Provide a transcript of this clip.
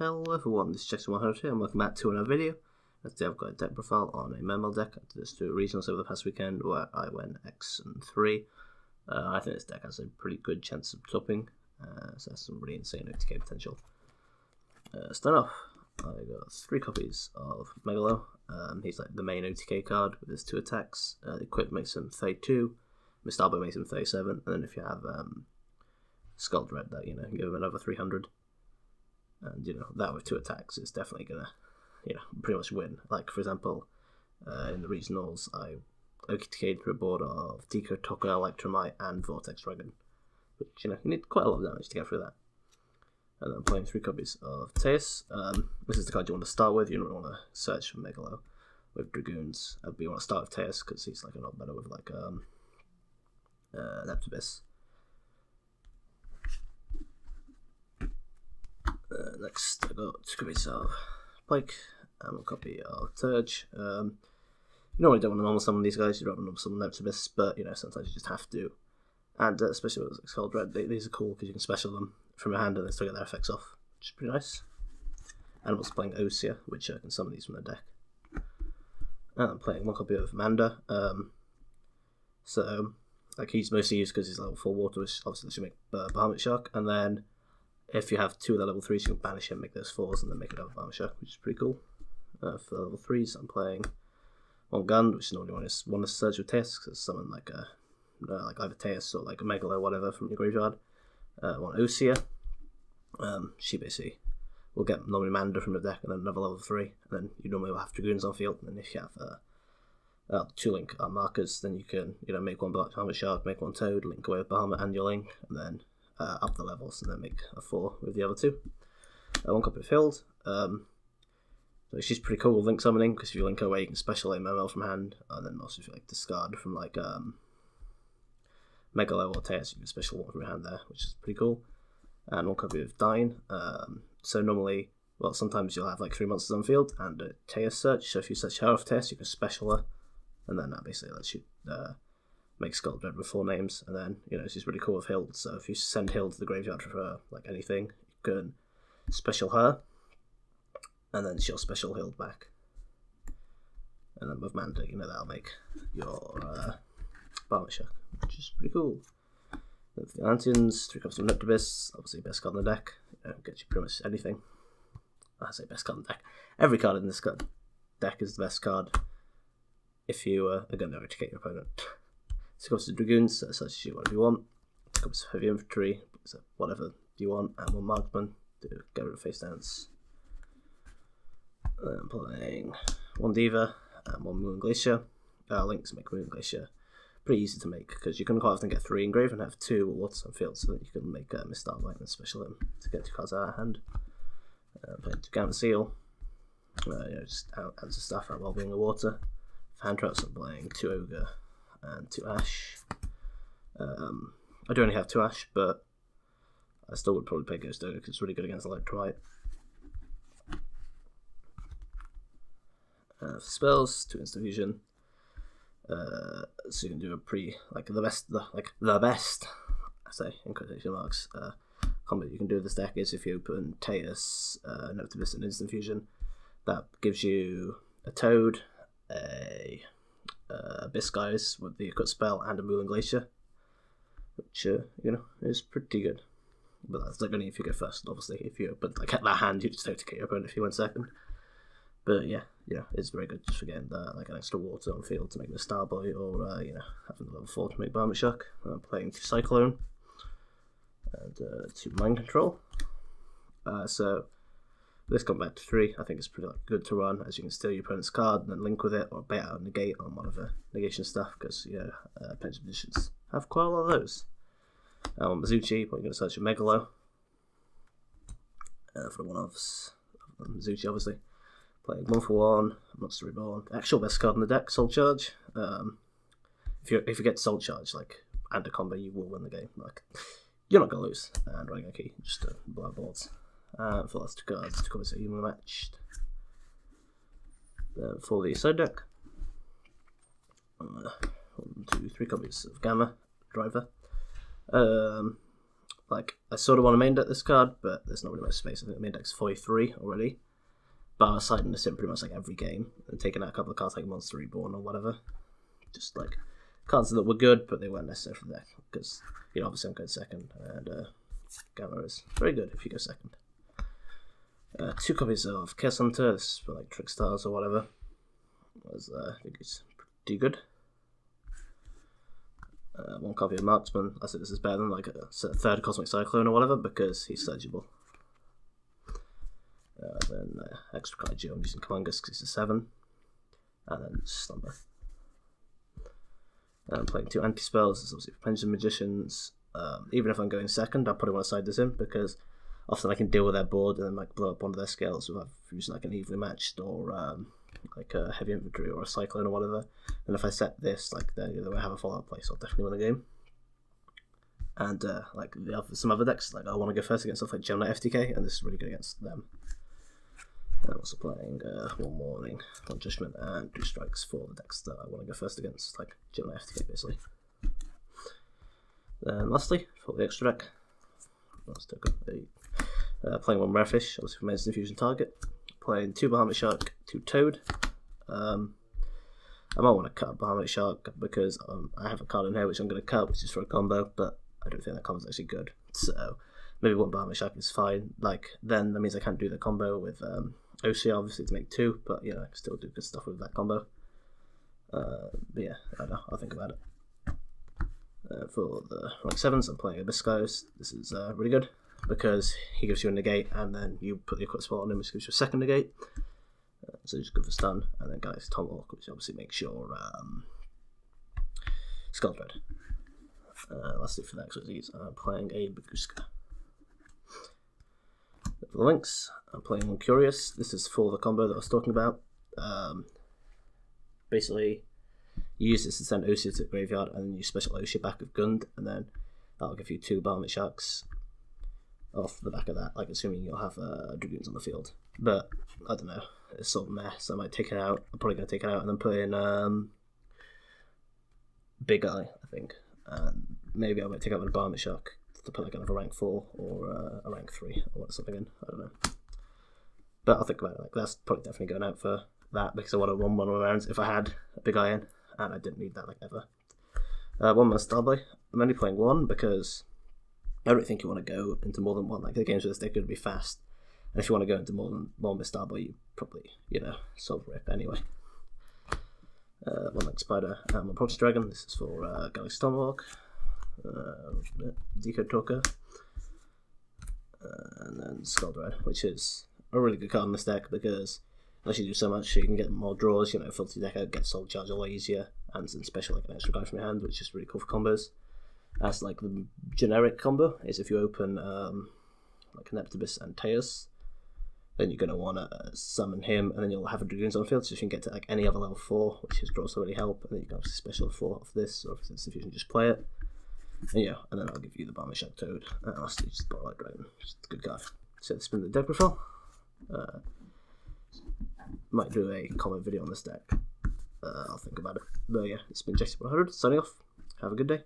Hello everyone, this is Jackson100 here and welcome back to another video. Today I've got a deck profile on a Mermail deck. I did this to regionals over the past weekend where I went X and 3. I think this deck has a pretty good chance of topping, so that's some really insane OTK potential. Start off, I got 3 copies of Megalo. He's like the main OTK card with his 2 attacks. The equip makes him 32, Mistarbo makes him 37, and then if you have Scald Red, that give him another 300. And that with 2 attacks is definitely gonna pretty much win. Like for example, in the regionals I OTK'd through a board of Tico, Toka, Electromite and Vortex Dragon, which you need quite a lot of damage to get through that. And then I'm playing 3 copies of Teus. This is the card you want to start with. You don't want to search for Megalo with Dragoons, but you want to start with Teus because he's like a lot better with like Neptibus. Next, I got 2 copies of Pike and 1 copy of Turge. You normally don't want to normal summon these guys, you don't want to normal summon Neptibus, but sometimes you just have to. And especially with Scald Red, these are cool because you can special them from your hand and then still get their effects off, which is pretty nice. And I'm also playing Osea, which can summon these from the deck. And I'm playing 1 copy of Manda. So like he's mostly used because he's level 4 water, which obviously lets you make Bahamut Shark, and then if you have 2 of the level 3s, you can banish him, make those 4s, and then make another Bahamut Shark, which is pretty cool. For the level 3s, I'm playing 1 Gun, which is normally one to search with Teus, because it's summon like either Teus or like a Megalo or whatever from your graveyard. 1 Osea. She basically will get normally Manda from the deck, and then another level 3, and then you normally will have Dragoons on field, and then if you have 2 link markers, then you can make 1 Bahamut Shark, make 1 Toad, link away with Bahamut and your link, and then up the levels and then make a 4 with the other 2. 1 copy of Hild. So she's pretty cool with link summoning because if you link her away you can special a Mermail from hand, and then also if you discard from like Megalo or Teus you can special 1 from your hand there, which is pretty cool. And 1 copy of Dine. So normally, sometimes you'll have like 3 monsters on field and a Teus search, so if you search her off Teus you can special her, and then that basically lets you make Scald Red with 4 names, and then she's really cool with Hild. So if you send Hild to the graveyard for like anything, you can special her, and then she'll special Hild back. And then with Manda, that'll make your Bahamut Shark, which is pretty cool. Then for the Atlanteans, 3 copies of Neptibus, obviously best card in the deck. Gets you pretty much anything. I say best card in the deck. Every card in this deck is the best card if you are going to OTK your opponent. 2 copies of Dragoons, so such as you whatever you want. 2 copies of Heavy Infantry, so whatever you want, and 1 Marksman to get rid of face dance. I'm playing 1 Diva and 1 Moon Glacier. Links make Moon Glacier pretty easy to make because you can quite often get 3 engraved and have 2 waters on field, so that you can make Mistarbo and special them to get 2 cards out of hand. Playing 2 Gamma Seal, just answer stuff out while being in the water. For hand traps, I'm playing 2 Ogre and 2 Ash. I do only have 2 Ash, but I still would probably play Ghost Ogre because it's really good against Electromite. For spells, 2 Instant Fusion. So you can do a the best, I say in quotation marks, combo you can do with this deck is if you open Teus, Neptibus and Instant Fusion. That gives you a Toad, a Abyss Guys with the Cut Spell and a Moon Glacier, which is pretty good. But that's only if you go first, obviously. If you open at that hand, you just OTK your opponent if you went second. But yeah, it's very good just for getting an extra water on field to make the Starboy, or having the level 4 to make Bahamut Shark. I'm playing 2 Cyclone and 2 Mind Control. So this combat to 3, I think it's pretty good to run, as you can steal your opponent's card and then link with it, or bait out a negate on one of the negation stuff, because pension positions have quite a lot of those. Mizuchi, but you're going to search for Megalo for the one-offs. Mizuchi, obviously. Playing 1 for 1, Monster Reborn. Actual best card in the deck, Soul Charge. If you get Soul Charge and a combo, you will win the game. You're not gonna lose. And Rangeki, just blow out boards. For the last 2 cards, 2 copies of Human Matched. For the side deck, 1, 2, 3 copies of Gamma Driver. like, I sort of want to main deck this card, but there's not really much space. I think the main deck's 43 already. But I was siding this in pretty much like every game and taking out a couple of cards like Monster Reborn or whatever. Just like cards that were good, but they weren't necessary for the deck. Because, obviously I'm going second, and Gamma is very good if you go second. 2 copies of Chaos Hunter, this is for like Trick Stars or whatever. I think it's pretty good. 1 copy of Marksman. I think this is better than like a 3rd Cosmic Cyclone or whatever because he's searchable. Then extra card Geo, I'm using Kamangas because he's a 7. And then Slumber. I'm playing 2 anti-spells. This is obviously for Pendulum Magicians. Even if I'm going second, I probably want to side this in because often I can deal with their board and then like blow up one of their scales without using like an evenly matched or like a heavy infantry or a cyclone or whatever. And if I set this, like they will have a follow-up play, so I'll definitely win the game. And like some other decks, like I want to go first against stuff like Gemini FTK, and this is really good against them. I'm also playing 1 Warning, 1 Judgment, and 2 Strikes for the decks that I want to go first against, like Gemini FTK basically. Then lastly, for the extra deck, playing 1 Rarefish, obviously for Men's Infusion target. Playing 2 Bahamut Shark, 2 Toad. I might want to cut Bahamut Shark because I have a card in here which I'm going to cut, which is for a combo, but I don't think that combo is actually good. So maybe 1 Bahamut Shark is fine. Like then that means I can't do the combo with OCR obviously to make 2, but I can still do good stuff with that combo. But yeah, I don't know. I'll think about it. For the rank 7s, I'm playing Abyssgaius. This is really good because he gives you a negate and then you put the equip spell on him, which gives you a 2nd negate. So just good for stun, and then Galaxy Tomahawk, which obviously makes your Skull Dread. Lastly for the expertise, I'm playing a Baguska. For the links, I'm playing 1 Curious. This is for the combo that I was talking about. Basically, you use this to send Osia to the graveyard, and then you special Osia back with Gund, and then that'll give you 2 Bahamut Sharks off the back of that, like assuming you'll have Dragoons on the field. But I don't know, it's sort of mess. I might take it out. I'm probably going to take it out and then put in Big Eye, I think. And maybe I might take out with a Bahamut Shark to put like another rank 4 or a rank 3 or something in. I don't know. But I'll think about it. Like that's probably definitely going out for that because I want to run 1 of my rounds if I had a Big Eye in, and I didn't need that like ever. 1 more Starboy. I'm only playing 1 because I don't think you want to go into more than 1. Like the games with this deck are going to be fast, and if you want to go into more than 1 with Starboy, you probably sort of rip anyway. 1 like Spider and 1 Prodigy Dragon. This is for Galaxy Tomahawk, Decode Talker, and then Skull Dread, which is a really good card in this deck because unless you do so much, you can get more draws. Filter your deck out, get Soul Charge a lot easier, and special like an extra guy from your hand, which is really cool for combos. As like the generic combo is if you open like Neptibus and Teus, then you're going to want to summon him, and then you'll have a Dragoons on the field, so you can get to like any other level 4, which is draws really help, and then you can obviously special 4 off this, or if you can just play it. And and then I'll give you the Bahamut Shark Toad, and lastly just Spotlight Dragon, just a good guy. So this has been the deck profile. Might do a comment video on this deck. I'll think about it. But yeah, it's been Jesse100 signing off. Have a good day.